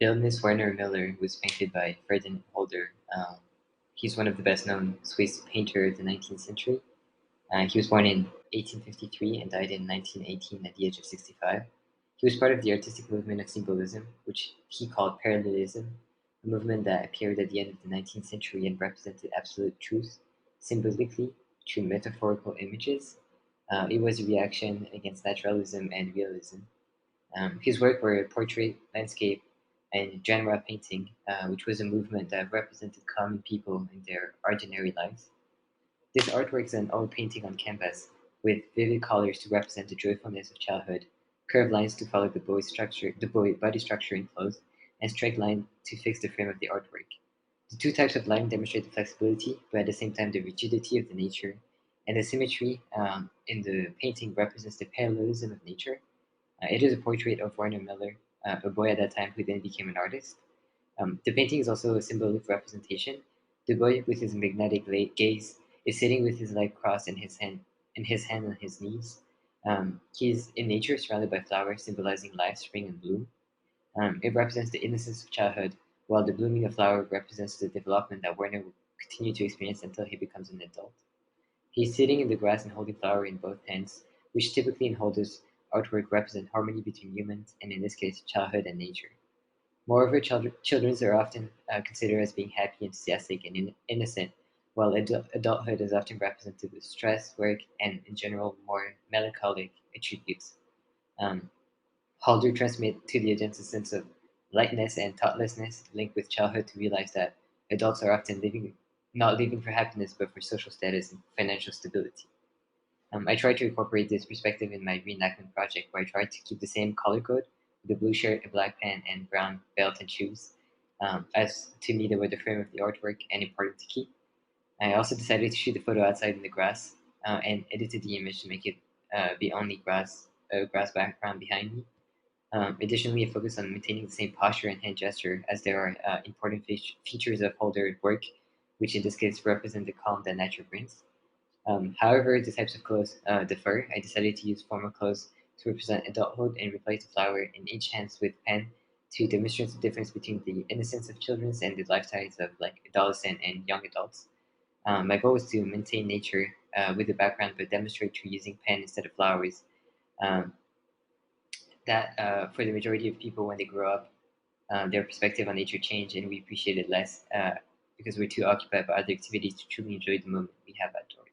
Illness Werner Miller was painted by Ferdinand Holder. He's one of the best-known Swiss painters of the 19th century. He was born in 1853 and died in 1918 at the age of 65. He was part of the artistic movement of symbolism, which he called parallelism, a movement that appeared at the end of the 19th century and represented absolute truth symbolically through metaphorical images. It was a reaction against naturalism and realism. His work were portrait, landscape, and genre painting, which was a movement that represented common people in their ordinary lives. This artwork is an oil painting on canvas, with vivid colors to represent the joyfulness of childhood, curved lines to follow the boy body structure in clothes, and straight line to fix the frame of the artwork. The two types of line demonstrate the flexibility, but at the same time the rigidity of the nature, and the symmetry in the painting represents the parallelism of nature. It is a portrait of Werner Miller, a boy at that time who then became an artist. The painting is also a symbolic representation. The boy, with his magnetic gaze, is sitting with his leg crossed and his hand on his knees. He is in nature, surrounded by flowers, symbolizing life, spring, and bloom. It represents the innocence of childhood, while the blooming of flower represents the development that Werner will continue to experience until he becomes an adult. He is sitting in the grass and holding flower in both hands, which typically in Holder's artwork represent harmony between humans and, in this case, childhood and nature. Moreover, children are often considered as being happy, enthusiastic, and innocent, while adulthood is often represented with stress, work, and, in general, more melancholic attributes. Um, Halder transmits to the audience a sense of lightness and thoughtlessness linked with childhood to realize that adults are often not living for happiness, but for social status and financial stability. I tried to incorporate this perspective in my reenactment project, where I tried to keep the same color code with a blue shirt, a black pant, and brown belt and shoes, as to me they were the frame of the artwork and important to keep. I also decided to shoot the photo outside in the grass and edited the image to make it be only grass background behind me. Additionally, I focused on maintaining the same posture and hand gesture as there are important features of Holder work, which in this case represent the calm that nature brings. However, the types of clothes differ. I decided to use formal clothes to represent adulthood and replace the flower in each hand with pen to demonstrate the difference between the innocence of children and the lifestyles of like adolescent and young adults. My goal was to maintain nature with the background, but demonstrate through using pen instead of flowers. Um, that for the majority of people, when they grow up, their perspective on nature change, and we appreciate it less because we're too occupied by other activities to truly enjoy the moment we have outdoors.